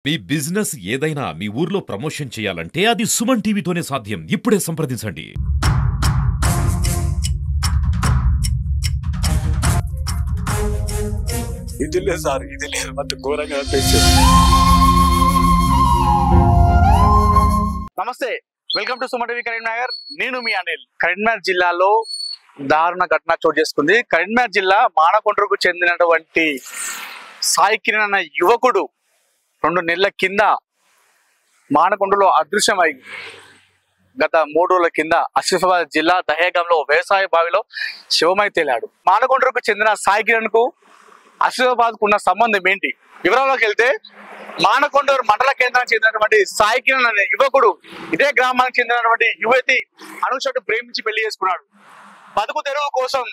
మీ business ఏదైనా మీ ఊర్లో promotion చేయాలంటే అది సుమన్ టీవీతోనే సాధ్యం. ఇప్పుడే సంప్రదించండి. ఇది లేదు సార్, ఇది లేదు, మొత్తం ఘోరంగా అనిపించింది. నమస్తే, welcome to Suman TV Karimnagar. నేను మీ అనిల్. కరీంనగర్ జిల్లాలో దారుణ ఘటన చోటు చేసుకుంది. కరీంనగర్ జిల్లా మానకొండకు చెందినటువంటి సాయి కిరణ్ అన్న యువకుడు 2 నెలల కింద మానకొండలో అదృశ్యమై గత 3 రోజుల కింద ఆసిఫాబాద్ జిల్లా దహేగంలో వ్యవసాయ బావిలో శివమై తేలాడు. మానకొండకు చెందిన సాయి కిరణ్ కు ఆసిఫాబాద్ కు ఉన్న సంబంధం ఏంటి? వివరాల్లోకి వెళ్తే, మానకొండూరు మండల కేంద్రానికి చెందినటువంటి సాయి కిరణ్ అనే యువకుడు ఇదే గ్రామానికి చెందినటువంటి యువతి అనుషను ప్రేమించి పెళ్లి చేసుకున్నాడు. బతుకు తెరువు కోసం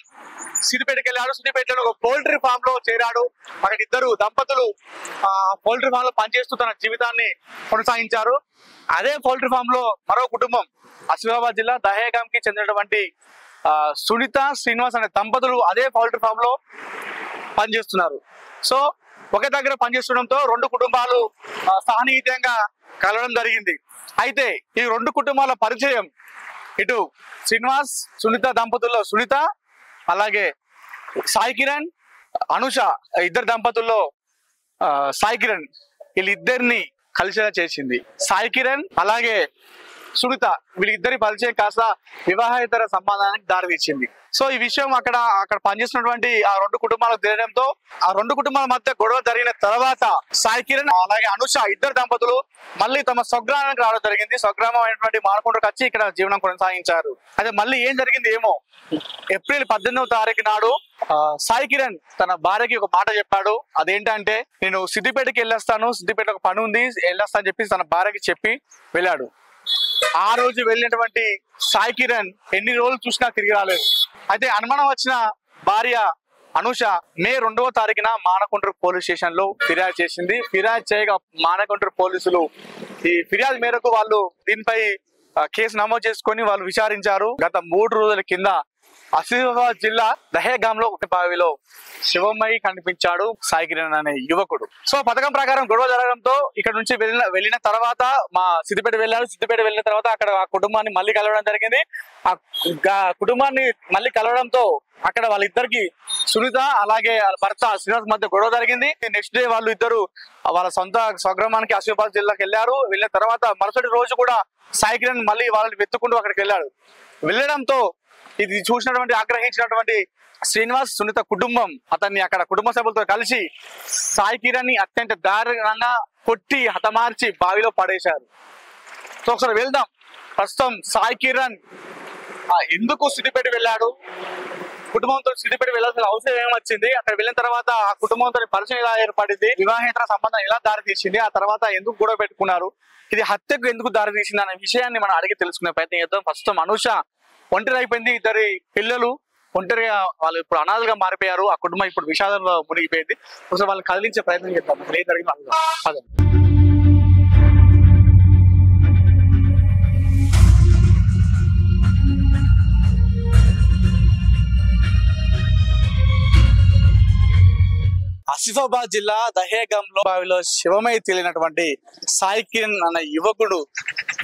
సిద్దిపేటకి వెళ్ళాడు. సిద్దిపేటలో ఒక పౌల్ట్రీ ఫామ్ లో చేరాడు. అక్కడ ఇద్దరు దంపతులు పౌల్ట్రీ ఫామ్ లో పనిచేస్తూ తన జీవితాన్ని కొనసాగించారు. అదే పౌల్ట్రీ ఫామ్ లో మరో కుటుంబం ఆసిఫాబాద్ జిల్లా దహేగాంకి చెందినటువంటి సునీత శ్రీనివాస్ అనే దంపతులు అదే పౌల్ట్రీ ఫామ్ లో పనిచేస్తున్నారు. సో ఒకే దగ్గర పనిచేస్తుండడంతో 2 కుటుంబాలు సహనీయంగా కలవడం జరిగింది. అయితే ఈ 2 కుటుంబాల పరిచయం, ఇటు శ్రీనివాస్ సునీత దంపతుల్లో సునీత, అలాగే సాయి కిరణ్ అనుష ఇద్దరు దంపతుల్లో సాయి కిరణ్, వీళ్ళిద్దరిని కలిసేలా చేసింది. సాయి కిరణ్ అలాగే సునీత వీళ్ళిద్దరి పరిచయం కాస్త వివాహేతర సంబంధానికి దారితీసింది. సో ఈ విషయం అక్కడ పనిచేస్తున్నటువంటి ఆ 2 కుటుంబాలకు తెలియడంతో ఆ 2 కుటుంబాల మధ్య గొడవ జరిగిన తర్వాత సాయి కిరణ్ అలాగే అనుష ఇద్దరు దంపతులు మళ్ళీ తమ స్వగ్రామానికి రావడం జరిగింది. స్వగ్రామం అయినటువంటి మానకొండకు వచ్చి ఇక్కడ జీవనం కొనసాగించారు. అయితే మళ్ళీ ఏం జరిగింది ఏమో, ఏప్రిల్ 18వ తారీఖు నాడు సాయి కిరణ్ తన భార్యకి ఒక మాట చెప్పాడు. అదేంటంటే, నేను సిద్దిపేటకి వెళ్ళొస్తాను, సిద్దిపేట ఒక పని ఉంది, వెళ్ళొస్తా అని చెప్పి తన భార్యకి చెప్పి వెళ్ళాడు. ఆ రోజు వెళ్ళినటువంటి సాయి కిరణ్ ఎన్ని రోజులు చూసినా తిరిగి రాలేదు. అయితే అనుమానం వచ్చిన భార్య అనుష మే 2వ తారీఖున మానకొండూరు పోలీస్ స్టేషన్ లో ఫిర్యాదు చేసింది. ఫిర్యాదు చేయగా మానకొండూరు పోలీసులు ఈ ఫిర్యాదు మేరకు వాళ్ళు దీనిపై కేసు నమోదు చేసుకొని వాళ్ళు విచారించారు. గత 3 రోజుల కింద ఆసిఫాబాద్ జిల్లా దహేగాంలో ఒక బావిలో శివమై కనిపించాడు సాయి కిరణ్ అనే యువకుడు. సో పథకం ప్రకారం గొడవ జరగడంతో ఇక్కడ నుంచి వెళ్ళిన తర్వాత మా సిద్దిపేట వెళ్ళాడు. సిద్దిపేట వెళ్ళిన తర్వాత అక్కడ ఆ కుటుంబాన్ని మళ్ళీ కలవడం జరిగింది. ఆ కుటుంబాన్ని మళ్ళీ కలవడంతో అక్కడ వాళ్ళిద్దరికి సునీత అలాగే భర్త శ్రీనివాస్ మధ్య గొడవ జరిగింది. నెక్స్ట్ డే వాళ్ళు ఇద్దరు వాళ్ళ సొంత స్వగ్రామానికి ఆసిఫాబాద్ జిల్లాకి వెళ్ళారు. వెళ్ళిన తర్వాత మరుసటి రోజు కూడా సాయి కిరణ్ మళ్ళీ వాళ్ళని వెతుక్కుంటూ అక్కడికి వెళ్ళాడు. వెళ్ళడంతో ఇది చూసినటువంటి ఆగ్రహించినటువంటి శ్రీనివాస్ సునీత కుటుంబం అతన్ని అక్కడ కుటుంబ సభ్యులతో కలిసి సాయి కిరణ్ ని అత్యంత దారుణంగా కొట్టి హతమార్చి బావిలో పడేశారు. సో ఒకసారి వెళ్దాం. ప్రస్తుతం సాయి కిరణ్ ఎందుకు సిద్దిపేట వెళ్ళాడు, కుటుంబంతో సిద్దిపేట వెళ్ళాల్సిన అవసరం ఏమొచ్చింది, అక్కడ వెళ్ళిన తర్వాత ఆ కుటుంబంతో పరిచయం ఎలా ఏర్పడింది, వివాహేతర సంబంధం ఎలా దారితీసింది, ఆ తర్వాత ఎందుకు గొడవ పెట్టుకున్నారు, ఇది హత్యకు ఎందుకు దారితీసింది అనే విషయాన్ని మనం అడిగి తెలుసుకునే ప్రయత్నం చేద్దాం. ప్రస్తుతం అనుష ఒంటరి అయిపోయింది. 2 పిల్లలు ఒంటరిగా వాళ్ళు ఇప్పుడు అనాథలుగా మారిపోయారు. ఆ కుటుంబం ఇప్పుడు విషాదంలో మునిగిపోయింది. ఒకసారి వాళ్ళని కదిలించే ప్రయత్నం చేద్దాం. ఏం జరిగింది ఆసిఫాబాద్ జిల్లా దహేగంలో బావిలో శివమై తేలినటువంటి సాయి కిరణ్ అన్న యువకుడు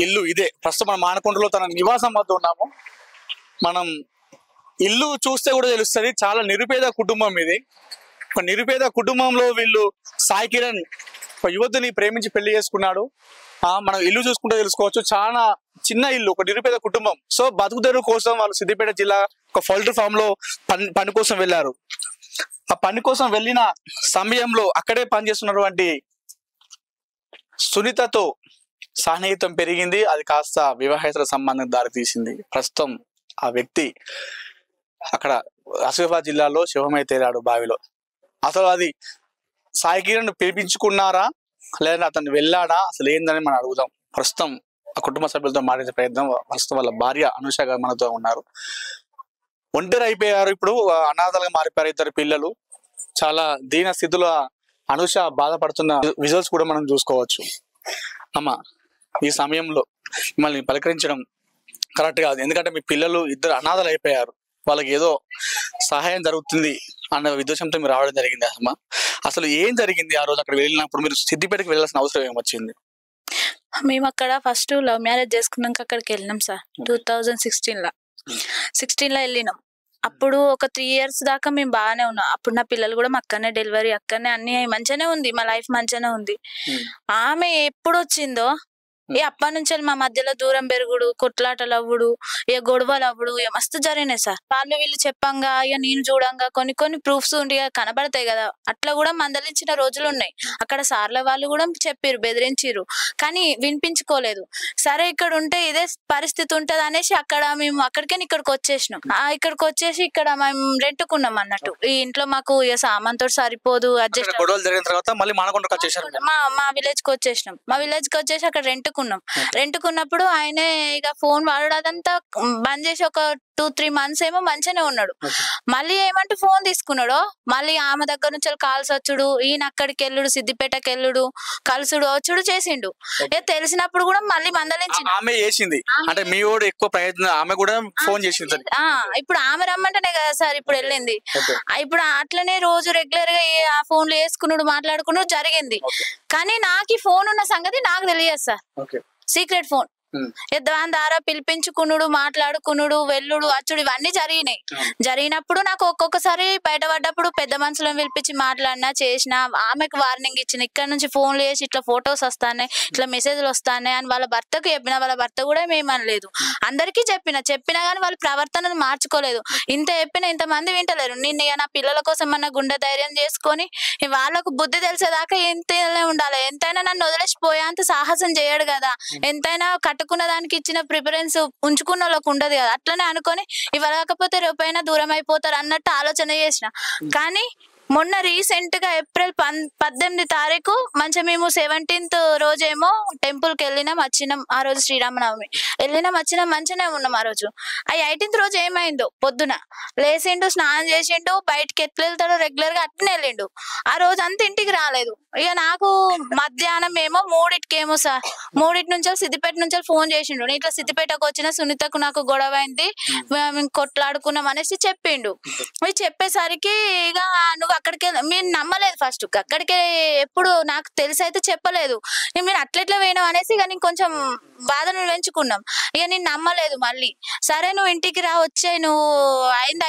ఇల్లు ఇదే. ప్రస్తుతం మనం మానకొండలో తన నివాసం వద్ద ఉన్నాము. మనం ఇల్లు చూస్తే కూడా తెలుస్తుంది, చాలా నిరుపేద కుటుంబం ఇది. ఒక నిరుపేద కుటుంబంలో వీళ్ళు సాయి కిరణ్ ఒక యువతిని ప్రేమించి పెళ్లి చేసుకున్నాడు. మనం ఇల్లు చూసుకుంటే తెలుసుకోవచ్చు, చాలా చిన్న ఇల్లు, ఒక నిరుపేద కుటుంబం. సో బతుకు తెరువు కోసం వాళ్ళు సిద్దిపేట జిల్లా ఒక పౌల్ట్రీ ఫామ్ లో పని కోసం వెళ్ళారు. ఆ పని కోసం వెళ్ళిన సమయంలో అక్కడే పనిచేస్తున్నటువంటి సునీతతో సన్నిహితం పెరిగింది. అది కాస్త వివాహేతర సంబంధం దారితీసింది. ప్రస్తుతం ఆ వ్యక్తి అక్కడ ఆసిఫాబాద్ జిల్లాలో శివమై తేలాడు బావిలో. అసలు అది సాయి కిరణ్ పిలిపించుకున్నారా లేదా అతను వెళ్ళాడా, అసలు ఏందని మనం అడుగుదాం. ప్రస్తుతం ఆ కుటుంబ సభ్యులతో మాట్లాడే ప్రయత్నం. ప్రస్తుతం వాళ్ళ భార్య అనుష గారు మనతో ఉన్నారు. ఒంటరి అయిపోయారు, ఇప్పుడు అనాథలుగా మారిపోయారు 2 పిల్లలు. చాలా దీన స్థితిలో అనుష బాధపడుతున్న విజువల్స్ కూడా మనం చూసుకోవచ్చు. అమ్మ, ఈ సమయంలో మిమ్మల్ని పలకరించడం కరెక్ట్ కాదు, ఎందుకంటే మీ పిల్లలు 2 అనాథలు అయిపోయారు. వాళ్ళకి ఏదో సహాయం జరుగుతుంది అన్న ఉద్దేశంతో మీరు రావడం జరిగింది అమ్మా. అసలు ఏం జరిగింది ఆ రోజు అక్కడ వెళ్ళినప్పుడు? మీరు సిద్దిపేటకి వెళ్ళాల్సిన అవసరం ఏమొచ్చింది? మేము అక్కడ ఫస్ట్ లవ్ మ్యారేజ్ చేసుకున్నాక అక్కడికి వెళ్ళినాం సార్. 2016 లో వెళ్ళినాం. అప్పుడు ఒక 3 years దాకా మేము బాగానే ఉన్నాం. అప్పుడు నా పిల్లలు కూడా అక్కడనే డెలివరీ, అక్కడనే అన్ని మంచిగానే ఉంది, మా లైఫ్ మంచిగానే ఉంది. ఆమె ఎప్పుడు వచ్చిందో అప్పటి నుంచి మా మధ్యలో దూరం పెరుగుడు, కొట్లాటలు అవ్వడు, గొడవలు అవ్వడు మస్తు జరిగినాయి సార్. వాళ్ళు వీళ్ళు చెప్పంగా నేను చూడంగా కొన్ని ప్రూఫ్స్ ఉండి కనబడతాయి కదా, అట్లా కూడా మందలించిన రోజులు ఉన్నాయి. అక్కడ సార్ల వాళ్ళు కూడా చెప్పారు, బెదిరించారు, కానీ వినిపించుకోలేదు. సరే ఇక్కడ ఉంటే ఇదే పరిస్థితి ఉంటది అనేసి మేము ఇక్కడికి వచ్చేసినాం. ఇక్కడికి వచ్చేసి ఇక్కడ మేము రెంట్కున్నాం అన్నట్టు. ఈ ఇంట్లో మాకు సామాన్తో సరిపోదు, అడ్జస్ట్ మా విలేజ్ కి వచ్చేసినాం. మా విలేజ్ కి వచ్చేసి అక్కడ రెంట్కున్నప్పుడు ఆయనే ఇక ఫోన్ వాడడంతా బంద్ చేసి ఒక 2-3 months ఏమో మంచిగానే ఉన్నాడు. మళ్ళీ ఏమంటే ఫోన్ తీసుకున్నాడు, మళ్ళీ ఆమె దగ్గర నుంచి కాల్స్ వచ్చుడు, ఈయన అక్కడికి వెళ్ళుడు, సిద్దిపేటకి వెళ్ళుడు, కలుసుడు వచ్చుడు చేసిండు. తెలిసినప్పుడు కూడా మళ్ళీ మందలించింది. ఇప్పుడు ఆమె రమ్మంటేనే కదా సార్ ఇప్పుడు వెళ్ళింది. ఇప్పుడు అట్లనే రోజు రెగ్యులర్ గా ఆ ఫోన్లు వేసుకున్నాడు, మాట్లాడుకున్నాడు జరిగింది. కానీ నాకు ఈ ఫోన్ ఉన్న సంగతి నాకు తెలియదు సార్. సీక్రెట్ ఫోన్ దాని ద్వారా పిలిపించుకునుడు, మాట్లాడుకునుడు, వెల్లుడు, అచ్చుడు ఇవన్నీ జరిగినప్పుడు నాకు ఒక్కొక్కసారి బయటపడ్డప్పుడు పెద్ద మనుషులను పిలిపించి మాట్లాడినా చేసిన, ఆమెకు వార్నింగ్ ఇచ్చిన, ఇక్కడ నుంచి ఫోన్లు చేసి ఇట్లా ఫొటోస్ వస్తాయి, ఇట్లా మెసేజ్లు వస్తాయి అని వాళ్ళ భర్తకు చెప్పిన. వాళ్ళ భర్త కూడా ఏమనలేదు. అందరికీ చెప్పినా కానీ వాళ్ళ ప్రవర్తనను మార్చుకోలేదు. ఇంత చెప్పినా ఇంతమంది వింటలేరు. నేను నా పిల్లల కోసం మన గుండె ధైర్యం చేసుకొని వాళ్ళకు బుద్ధి తెలిసేదాకా ఎంతనే ఉండాలి. ఎంతైనా నన్ను వదిలేసిపోయే అంత సాహసం చేయడు కదా, ఎంతైనా కట్టుకున్న దానికి ఇచ్చిన ప్రిఫరెన్స్ ఉంచుకున్న వాళ్ళకు ఉండదు కదా. అట్లనే అనుకొని ఇవ్వలేకపోతే రేపైనా దూరం అయిపోతారు అన్నట్టు ఆలోచన చేసిన. కానీ మొన్న రీసెంట్ గా April 18 మంచిగా మేము 17th రోజేమో టెంపుల్ కి వచ్చినాం. ఆ రోజు శ్రీరామనవమి వచ్చినాం, మంచిగానే ఉన్నాం. ఆ రోజు 18th రోజు ఏమైందో పొద్దున లేచిండు, స్నానం చేసిండు, బయటకి ఎట్లా వెళ్తాడో రెగ్యులర్ గా అట్నే వెళ్ళిండు. ఆ రోజు అంతా ఇంటికి రాలేదు. ఇక నాకు మధ్యాహ్నం ఏమో 3 సార్, 3 నుంచి సిద్దిపేట నుంచి ఫోన్ చేసిండు. నేను ఇట్లా సిద్దిపేటకు వచ్చిన, సునీతకు నాకు గొడవ అయింది, మేము కొట్లాడుకున్నాం అనేసి చెప్పిండు. చెప్పేసరికి ఇక నువ్వు అక్కడికి మీరు నమ్మలేదు. ఫస్ట్ అక్కడికే ఎప్పుడు నాకు తెలిసి అయితే చెప్పలేదు. మీరు అట్లెట్లా పోయినావు అనేసి ఇక నేను కొంచెం బాధను పెంచుకున్నాం. ఇక నేను నమ్మలేదు. మళ్ళీ సరే నువ్వు ఇంటికి రా, వచ్చాయి, నువ్వు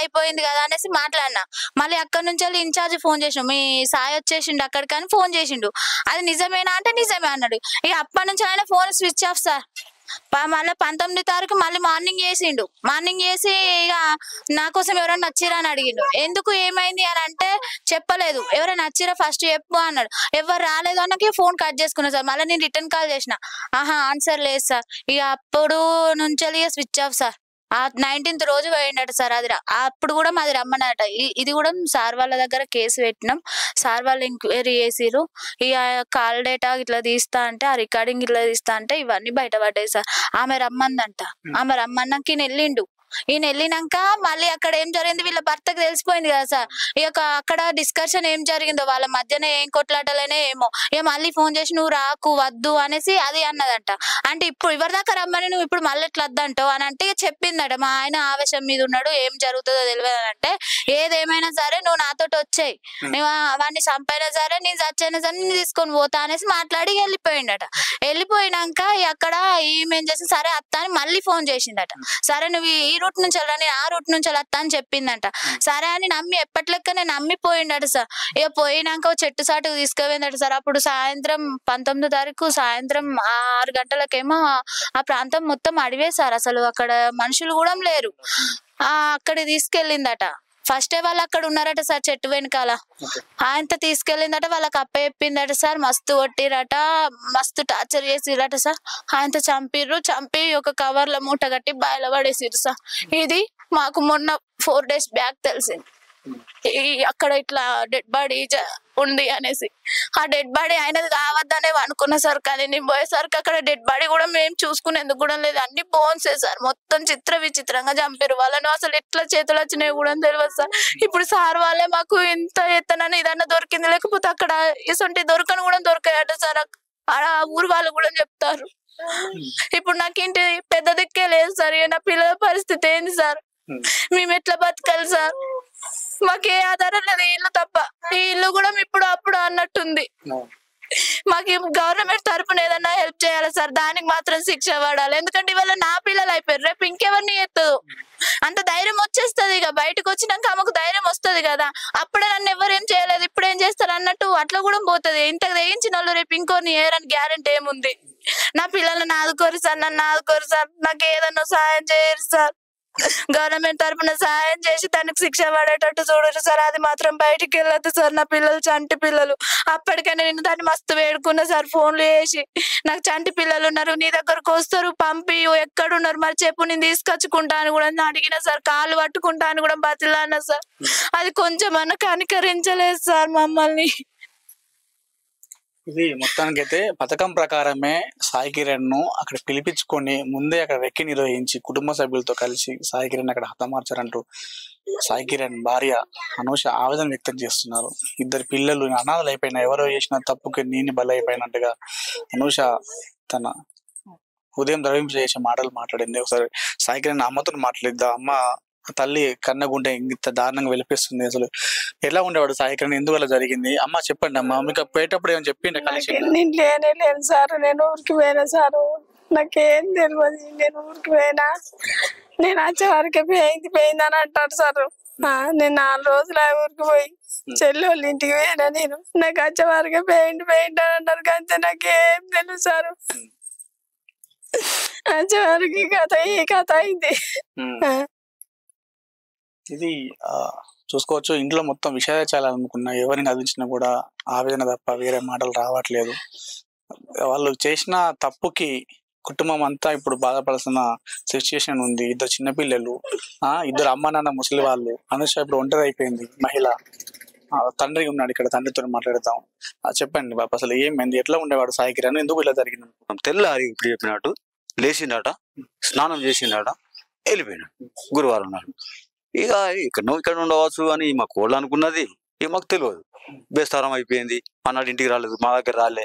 అయిపోయింది కదా అనేసి మాట్లాడినా. మళ్ళీ అక్కడ నుంచి ఇన్ఛార్జ్ ఫోన్ చేసిండు, మీ సాయి వచ్చేసిండు అక్కడికి అని ఫోన్ చేసిండు. అది నిజమేనా అంటే నిజమే అన్నాడు. ఇక అప్పటి నుంచి ఆయన ఫోన్ స్విచ్ ఆఫ్ సార్. మళ్ళీ 19 మళ్ళీ మార్నింగ్ చేసి ఇక నా కోసం ఎవరైనా నచ్చిరా అని అడిగిండు. ఎందుకు ఏమైంది అని అంటే చెప్పలేదు. ఎవరైనా నచ్చిరా ఫస్ట్ చెప్పు అన్నాడు. ఎవరు రాలేదు అన్నకి ఫోన్ కట్ చేసుకున్నా సార్. మళ్ళీ నేను రిటర్న్ కాల్ చేసిన, ఆన్సర్ లేదు సార్. ఇక అప్పుడు నుంచి స్విచ్ ఆఫ్ సార్. 19th రోజు పోయిండట సార్. అది అప్పుడు కూడా మాది రమ్మన్నట. ఇది కూడా సార్ వాళ్ళ దగ్గర కేసు పెట్టినాం. సార్ వాళ్ళు ఎంక్వైరీ చేసిరు. ఇక కాల్ డేటా ఇట్లా తీస్తా అంటే, ఆ రికార్డింగ్ ఇట్లా తీస్తా అంటే ఇవన్నీ బయటపడ్డాయి సార్. ఆమె రమ్మందంట. ఆమె రమ్మన్నాక ఈయన వెళ్ళినాక మళ్ళీ అక్కడ ఏం జరిగింది వీళ్ళ భర్తకు తెలిసిపోయింది కదా సార్. ఇక అక్కడ డిస్కషన్ ఏం జరిగిందో వాళ్ళ మధ్యన ఏం కొట్లాటలేనే ఏమో. ఇక మళ్ళీ ఫోన్ చేసి నువ్వు రాకు వద్దు అనేసి అది అన్నదంట. అంటే ఇప్పుడు ఎవరిదాకా రమ్మని నువ్వు ఇప్పుడు మళ్ళీ ఎట్లా వద్దంటావు అని అంటే చెప్పిందట. మా ఆయన ఆవేశం మీద ఉన్నాడు, ఏం జరుగుతుందో తెలియదు అని అంటే, ఏదేమైనా సరే నువ్వు నాతోటి వచ్చాయి, నువ్వు వాడిని చంపైనా సరే నేను చచ్చైనా సరే నేను తీసుకొని పోతా అనేసి మాట్లాడి వెళ్ళిపోయిండట. వెళ్ళిపోయినాక అక్కడ ఈమెం చేసి సరే అత్త అని మళ్ళీ ఫోన్ చేసిందట. సరే నువ్వు ఈ రూట్ నుంచి వెళ్ళరా, నేను ఆ రూట్ నుంచి వెళ్ళొస్తా అని చెప్పిందంట. సరే అని నమ్మి ఎప్పటిలెక్కనే నమ్మిపోయిండట సార్. ఇక పోయినాక చెట్టు సాటుకు తీసుకుపోయిందట సార్. అప్పుడు సాయంత్రం 19 సాయంత్రం 6 గంటలకేమో ఆ ప్రాంతం మొత్తం అడివే సార్. అసలు అక్కడ మనుషులు కూడా లేరు. అక్కడ తీసుకెళ్ళిందట. ఫస్ట్ వాళ్ళు అక్కడ ఉన్నారట సార్, చెట్టు వెనకాల. ఆయనతో తీసుకెళ్ళిందట. వాళ్ళకి అప్ప చెప్పిందట సార్. మస్తు కొట్టిరట, మస్తు టార్చర్ చేసిరట సార్. ఆయనతో చంపి ఒక కవర్ లో మూట కట్టి బాయిల పడేసిరు సార్. ఇది మాకు మొన్న 4 days బ్యాక్ తెలిసింది. అక్కడ ఇట్లా డెడ్ బాడీ ఉంది అనేసి. ఆ డెడ్ బాడీ ఆయనది కావద్దనే అనుకున్నా సార్. కానీ నేను పోయేసరికి అక్కడ డెడ్ బాడీ కూడా మేము చూసుకునేందుకు కూడా లేదు. అన్ని బోన్సే సార్. మొత్తం విచిత్రంగా చంపారు వాళ్ళను. అసలు ఎట్లా చేతులు వచ్చినాయి కూడా తెలియదు సార్. ఇప్పుడు సార్ వాళ్ళే మాకు ఇంత ఎత్తనని ఏదన్నా దొరికింది, లేకపోతే అక్కడ ఇసొంటి దొరకను కూడా దొరికాయట సార్. ఆ ఊరు వాళ్ళు కూడా చెప్తారు. ఇప్పుడు నాకేంటి పెద్ద దిక్కే లేదు సార్. నా పిల్లల పరిస్థితి ఏంది సార్? మేము ఎట్లా బతకాలి సార్? మాకే ఆధారం లేదు, ఈ ఇల్లు తప్ప. ఈ ఇల్లు కూడా ఇప్పుడు అప్పుడు అన్నట్టుంది. మాకు గవర్నమెంట్ తరపున ఏదన్నా హెల్ప్ చేయాలి సార్, దానికి మాత్రం శిక్ష పడాలి. ఎందుకంటే ఇవాళ నా పిల్లలు అయిపోయారు, రేపు ఇంకెవరిని ఎత్తదు. అంత ధైర్యం వచ్చేస్తుంది, ఇక బయటకు వచ్చినాక ఆమెకు ధైర్యం వస్తుంది కదా. అప్పుడే నన్ను ఎవరు ఏం చేయలేదు, ఇప్పుడు ఏం చేస్తారు అన్నట్టు అట్లా కూడా పోతుంది. ఇంతకు తెగించిన వాళ్ళు రేపు ఇంకోని ఏరని గ్యారెంటీ ఏముంది? నా పిల్లల్ని ఆదుకోరు సార్, నన్ను ఆదుకోరు సార్, నాకు ఏదన్నా సహాయం చేయరు సార్. గవర్నమెంట్ తరపున సహాయం చేసి దానికి శిక్ష పడేటట్టు చూడరు సార్. అది మాత్రం బయటికి వెళ్ళదు సార్. నా పిల్లలు చంటి పిల్లలు. అప్పటికైనా నేను దాన్ని మస్తు వేడుకున్నా సార్, ఫోన్లు చేసి నాకు చంటి పిల్లలు ఉన్నారు, నీ దగ్గరకు వస్తారు, పంపి ఎక్కడున్నారు మరి చెప్పు, నేను తీసుకొచ్చుకుంటా అని కూడా అడిగిన సార్. కాళ్ళు పట్టుకుంటా అని కూడా బతిలానా సార్. అది కొంచెమన్నా కనికరించలేదు సార్ మమ్మల్ని. ఇది మొత్తానికైతే పథకం ప్రకారమే సాయి కిరణ్ ను అక్కడ పిలిపించుకొని ముందే అక్కడ రెక్కి నిర్వహించి కుటుంబ సభ్యులతో కలిసి సాయి కిరణ్ అక్కడ హతమార్చారంటూ సాయి కిరణ్ భార్య అనూష ఆవేదన వ్యక్తం చేస్తున్నారు. ఇద్దరు పిల్లలు అనాథలు అయిపోయినా, ఎవరో చేసిన తప్పుకి నేను బలైపోయినట్టుగా అనూష తన ఉదయం ద్రవింపు చేసే మాటలు మాట్లాడింది. ఒకసారి సాయి కిరణ్ అమ్మతో మాట్లాడిద్దా, అమ్మ తల్లి కన్నగుంటే ఇంత దారుణంగా వెలిపిస్తుంది, అసలు ఎలా ఉండేవాడు సాయి కిరణ్, ఎందుకు అలా జరిగింది? అమ్మ చెప్పండి అమ్మ, మీకు పోయేటప్పుడు ఏమని చెప్పిండే? నేను లేను సార్, నేను ఊరికి పోయినా సారు, నాకేం తెలియదు. నేను ఊరికి పోయినా, నేను వచ్చే వరకే పోయిందని అంటారు సార్. నేను 4 రోజులు ఆ ఊరికి పోయి చెల్లి వాళ్ళ ఇంటికి పోయినా, నేను నాకు వచ్చే వరకే పోయింది అని అంటారు. అంతే, నాకేం తెలుసు సార్. వచ్చే వరకు ఈ కథ అయింది. ఇది చూసుకోవచ్చు, ఇంట్లో మొత్తం విషయాచాలనుకున్నా ఎవరిని అందించినా కూడా ఆవేదన తప్ప వేరే మాటలు రావట్లేదు. వాళ్ళు చేసిన తప్పుకి కుటుంబం అంతా ఇప్పుడు బాధపడాల్సిన సిచ్యుయేషన్ ఉంది. 2 చిన్నపిల్లలు, 2 అమ్మ నాన్న ముసలి వాళ్ళు. అనుష ఇప్పుడు ఒంటరి అయిపోయింది మహిళ. తండ్రి ఉన్నాడు ఇక్కడ, తండ్రితో మాట్లాడతాం. చెప్పండి బాబు, అసలు ఏమైంది, ఎట్లా ఉండేవాడు సాయి కిరణ్, ఎందుకు ఇలా జరిగింది? తెల్లారి ఇప్పుడు చెప్పినట్టు లేచిండట, స్నానం చేసిండట, వెళ్ళిపోయినాడు. గురువారం నాడు ఇక ఇక్కడ ఉండవచ్చు అని మా కోళ్ళు అనుకున్నది, ఇక మాకు తెలియదు. బేస్తారం అయిపోయింది అన్నాడు, ఇంటికి రాలేదు, మా దగ్గర రాలే.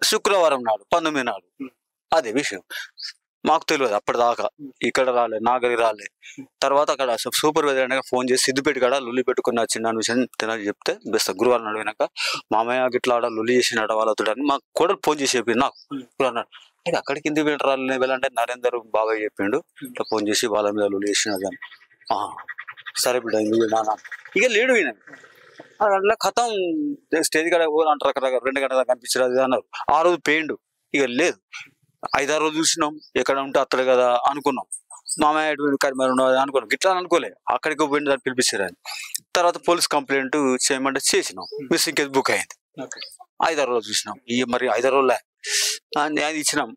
శుక్రవారం నాడు 19 నాడు అదే విషయం మాకు తెలియదు. అప్పటిదాకా ఇక్కడ రాలే, నాగరి రాలే. తర్వాత అక్కడ సూపర్వైజర్ అనగా ఫోన్ చేసి సిద్దిపేట కాడ లొల్లి పెట్టుకున్న చిన్న విషయం తినని చెప్తే బెస్ట్ గురువారం నాడు వినాక మామయ్య గిట్లా ఆడ లొల్లి చేసినాడ వాళ్ళతో అని మా కోడలు ఫోన్ చేసి చెప్పింది నాకు. అన్నాడు అక్కడికి కింది రాలే వెళ్ళంటే నరేందర్ బాగా చెప్పిండు, ఇట్లా ఫోన్ చేసి వాళ్ళ మీద లొల్లి చేసినాడు అని. సరే బిడ్డ నాన్న ఇక లేడు విన అట్లా కథం స్టేజ్ కాడ అంటారు, 2 గంటల కనిపించలేదు అన్నారు. ఆ రోజు పెయిండు, ఇక లేదు. 5-6 రోజులు చూసినాం, ఎక్కడ ఉంటే అత్తడు కదా అనుకున్నాం. మామయ్య కరిమేర ఉండదు అనుకున్నాం, గిట్లా అనుకోలే. అక్కడికి పోయింది, దాన్ని పిలిపించారని. తర్వాత పోలీస్ కంప్లైంట్ చేయమంటే చేసినాం, మిస్సింగ్ కేసు బుక్ అయింది. 5-6 రోజులు చూసినాం, ఇక మరి 5 రోజులే అది ఇచ్చినాం.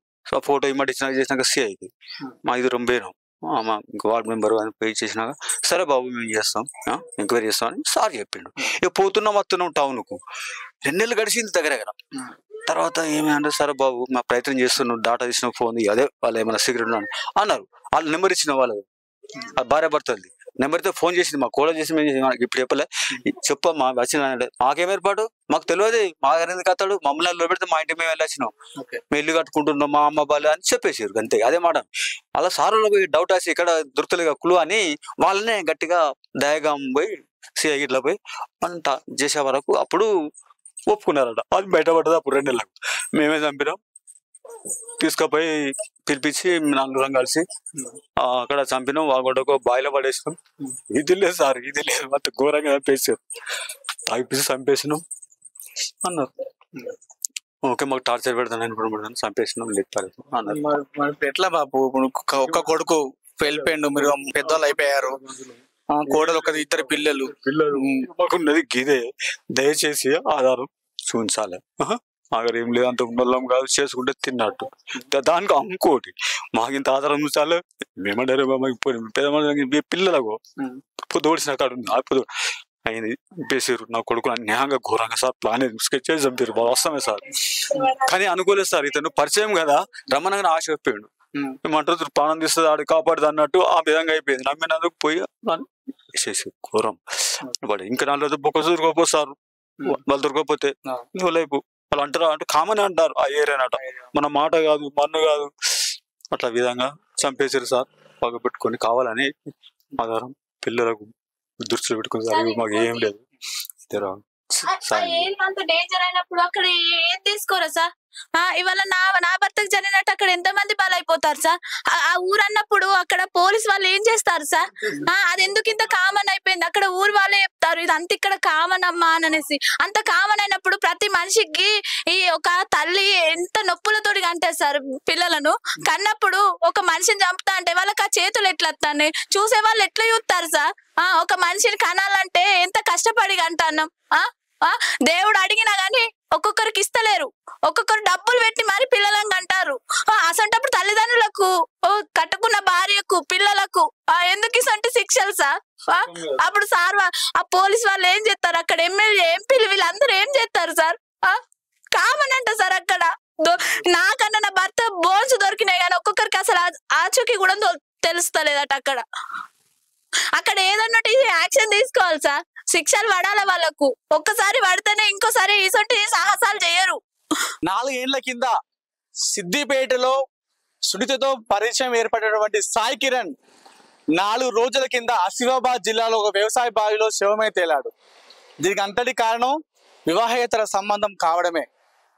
ఫోటో ఇమ్మటి ఇచ్చినాక చేసినాక సి అయింది. మా 5 పోయినాం, మా వార్డ్ మెంబర్ అని పే చేసినాక సరే బాబు మేము చేస్తాం, ఎంక్వైరీ చేస్తాం అని సార్ చెప్పిండు. ఇక పోతున్నాం వస్తున్నాం టౌన్కు. 2 నెలలు గడిచింది దగ్గర. తర్వాత ఏమైనా సరే బాబు మా ప్రయత్నం చేస్తున్నాం, డాటా తీసిన ఫోన్ అదే వాళ్ళు ఏమైనా సిగరెట్ అన్నారు. వాళ్ళ నెంబర్ ఇచ్చిన వాళ్ళు భార్య భర్తది నెంబర్తో ఫోన్ చేసింది, మా కోడ చేసి మేము ఇప్పుడు చెప్పలే, చెప్పమ్మా వచ్చిన మాకేం ఏర్పాటు మాకు తెలియదు, మా ఎందుకు అత్తాడు మమ్మల్ని పెడితే మా ఇంటికి మేము వెళ్ళొచ్చినాం, మేము ఇల్లు కట్టుకుంటున్నాం మా అమ్మ బాలు అని చెప్పేసారు. అంతే, అదే మాట. అలా సార్లు పోయి డౌట్ వేసి ఇక్కడ దొరుకుతలేదు క్లూ అని వాళ్ళనే గట్టిగా దయగా పోయి సిఐ ఇట్లా పోయి అంత చేసే వరకు అప్పుడు ఒప్పుకున్నారట. అది బయటపడ్డది అప్పుడు 2 నెలలకు. మేమే చంపినాం, తీసుకుపోయి పిలిపించి 4 కలిసి అక్కడ చంపినాం. వాళ్ళ బాయిలో పడేసినాం. ఇది లేదు సార్, ఇది లేదు, మొత్తం ఘోరంగా చంపేసారు. తాగిపిసి చంపేసినాం అన్నారు. ఓకే మాకు టార్చర్ పెడతాను చంపేసినాం లేదు అన్నారు. ఎట్లా బాబు, ఒక్క కొడుకు వెళ్ళిపోయిండు, మీరు పెద్దవాళ్ళు అయిపోయారు, కోడలు 2 పిల్లలు మాకున్నది గిదే. దయచేసి ఆధారం చూపించాలి. మాకు ఏం లేదు, అంత ఉన్నోళ్ళం కాదు, చేసుకుంటే తిన్నట్టు. దానికి ఇంకోటి మాకు ఇంత ఆధారం చూసాలి. మేమంటారు పెద్ద పిల్లలకు పొద్దుడిసిన కాడు పొద్దు అయింది పేసారు. నా కొడుకు న్యాయంగా ఘోరంగా సార్ ప్లాన్ స్కెచ్ చేసి చంపారు. వస్తామే సార్, కానీ అనుకోలేదు సార్. ఇతను పరిచయం కదా, రమ్మనగానే ఆశ చెప్పాడు. ఏమంటారు ప్రాణం తీస్తుంది ఆడు కాపాడుతుంది అన్నట్టు ఆ విధంగా అయిపోయింది. నమ్మినందుకు పోయి వేసేసి ఘోరం. ఇంకా 4 రోజులు బొక్క దొరకపోతారు, వాళ్ళు దొరకపోతే లైఫ్ వాళ్ళు అంటారు అంటే కామన్ అంటారు ఆ ఏరియానట. మన మాట కాదు, మన్ను కాదు, అట్లా విధంగా చంపేసారు సార్. పగ పెట్టుకొని కావాలని ఆధారం పిల్లలకు దృష్టిలో పెట్టుకుని సార్ మాకు ఏం లేదు అంత డేంజర్ అయినప్పుడు అక్కడ ఏం తీసుకోరా సార్? ఇవాళ నా భర్తకు జరిగినట్టు అక్కడ ఎంత మంది బలైపోతారు సార్? ఆ ఊరు అన్నప్పుడు అక్కడ పోలీస్ వాళ్ళు ఏం చేస్తారు సార్? అది ఎందుకు ఇంత కామన్ అయిపోయింది? అక్కడ ఊరు వాళ్ళే చెప్తారు ఇది అంత ఇక్కడ కామన్ అమ్మా అని అనేసి. అంత కామన్ అయినప్పుడు ప్రతి మనిషికి ఈ ఒక తల్లి ఎంత నొప్పులతోటి కంటారు సార్ పిల్లలను. కన్నప్పుడు ఒక మనిషిని చంపుతా అంటే వాళ్ళకి ఆ చేతులు ఎట్లా వస్తాయి? చూసే వాళ్ళు ఎట్లా చూస్తారు సార్? ఒక మనిషిని కనాలంటే ఎంత కష్టపడి కంటాను. దేవుడు అడిగినా గానీ ఒక్కొక్కరికి ఇస్తలేరు, ఒక్కొక్కరు డబ్బులు పెట్టి మరి పిల్లలను అంటారు. అసంటప్పుడు తల్లిదండ్రులకు, కట్టుకున్న భార్యకు, పిల్లలకు ఎందుకు ఇసంటి శిక్షలు సార్? అప్పుడు సార్ ఆ పోలీస్ వాళ్ళు ఏం చేస్తారు? అక్కడ ఎమ్మెల్యే ఎంపీలు వీళ్ళందరూ ఏం చేస్తారు సార్? కామన్ అంట సార్ అక్కడ. నాకన్నా నా భర్త బోన్స్ దొరికినాయి కానీ ఒక్కొక్కరికి అసలు ఆచూకీ కూడా తెలుస్తలేదట. అక్కడ ఏదన్నట్టు యాక్షన్ తీసుకోవాలి సార్, శిక్షలు పడాలి వాళ్ళకు. ఒక్కసారి పడితేనే ఇంకోసారి ఇసొంటి సాహసాలు చేయరు. 4 ఏళ్ల కింద సిద్దిపేటలో సునీతతో పరిచయం ఏర్పడినటువంటి సాయి కిరణ్ 4 రోజుల కింద ఆసిఫాబాద్ జిల్లాలో ఒక వ్యవసాయ బావిలో శవమై తేలాడు. దీనికి అంతటి కారణం వివాహేతర సంబంధం కావడమే.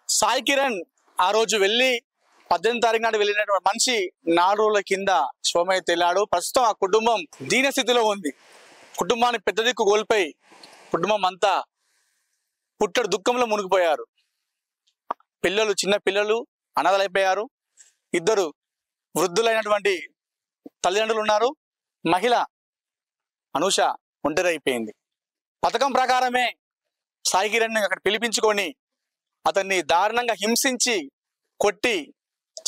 సాయి కిరణ్ ఆ రోజు వెళ్ళి 18వ తారీఖు నాడు వెళ్ళినటువంటి మనిషి 4 రోజుల కింద శవమై తేలాడు. ప్రస్తుతం ఆ కుటుంబం దీన స్థితిలో ఉంది. కుటుంబాన్ని పెద్ద దిక్కు కోల్పోయి కుటుంబం అంతా పుట్టడు దుఃఖంలో మునిగిపోయారు. పిల్లలు, చిన్న పిల్లలు అనాథలైపోయారు. 2 వృద్ధులైనటువంటి తల్లిదండ్రులు ఉన్నారు. మహిళ అనూష ఒంటరి అయిపోయింది. పథకం ప్రకారమే సాయి కిరణ్ అక్కడ పిలిపించుకొని అతన్ని దారుణంగా హింసించి కొట్టి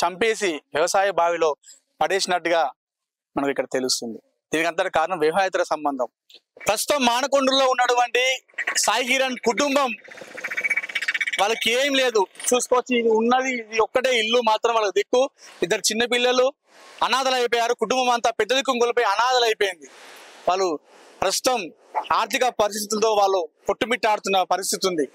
చంపేసి వ్యవసాయ బావిలో పడేసినట్టుగా మనకు ఇక్కడ తెలుస్తుంది. దీనికి అంతటి కారణం వివాహేతర సంబంధం. ప్రస్తుతం మానకొండలో ఉన్నటువంటి సాయి కిరణ్ కుటుంబం వాళ్ళకి ఏం లేదు, చూసుకోవచ్చు. ఇది ఉన్నది ఇది ఒక్కటే ఇల్లు మాత్రం వాళ్ళకి దిక్కు. 2 చిన్న పిల్లలు అనాథలు అయిపోయారు. కుటుంబం అంతా పెద్ద దిక్కు కోల్పోయి అనాథలు అయిపోయింది. వాళ్ళు ప్రస్తుతం ఆర్థిక పరిస్థితులతో వాళ్ళు కొట్టుమిట్టాడుతున్న పరిస్థితి ఉంది.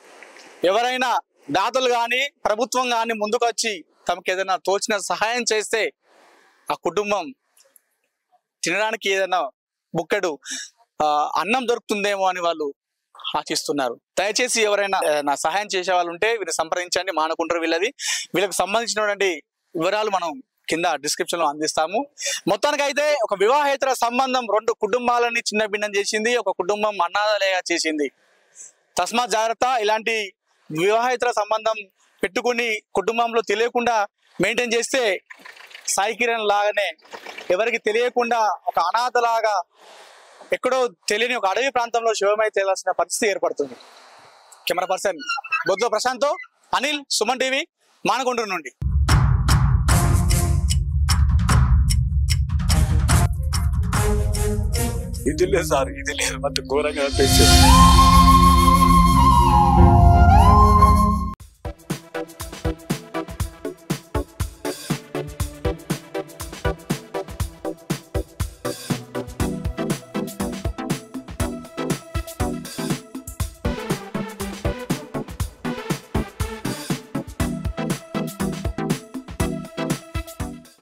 ఎవరైనా దాతలు కానీ ప్రభుత్వం కానీ ముందుకు వచ్చి తమకు ఏదైనా తోచిన సహాయం చేస్తే ఆ కుటుంబం తినడానికి ఏదైనా బుక్కెడు అన్నం దొరుకుతుందేమో అని వాళ్ళు ఆశిస్తున్నారు. దయచేసి ఎవరైనా నా సహాయం చేసే వాళ్ళు ఉంటే వీళ్ళు సంప్రదించండి. మానకొండ్ర వీళ్ళకి సంబంధించినటువంటి వివరాలు మనం కింద డిస్క్రిప్షన్ లో అందిస్తాము. మొత్తానికి అయితే ఒక వివాహేతర సంబంధం 2 కుటుంబాలని చిన్న భిన్నం చేసింది. ఒక కుటుంబం అనాథలుగా చేసింది. తస్మాత్ జాగ్రత్త. ఇలాంటి వివాహేతర సంబంధం పెట్టుకుని కుటుంబంలో తెలియకుండా మెయింటైన్ చేస్తే సాయి కిరణ్ లాగానే ఎవరికి తెలియకుండా ఒక అనాథలాగా ఎక్కడో తెలియని ఒక అడవి ప్రాంతంలో శివమై తేలాల్సిన పరిస్థితి ఏర్పడుతుంది. Camera person Boddula Prashanth, Anil, Suman TV, Manakonda నుండి. ఇది లేదు సార్, ఇది లేదు, అంత ఘోరంగా అనిపించింది.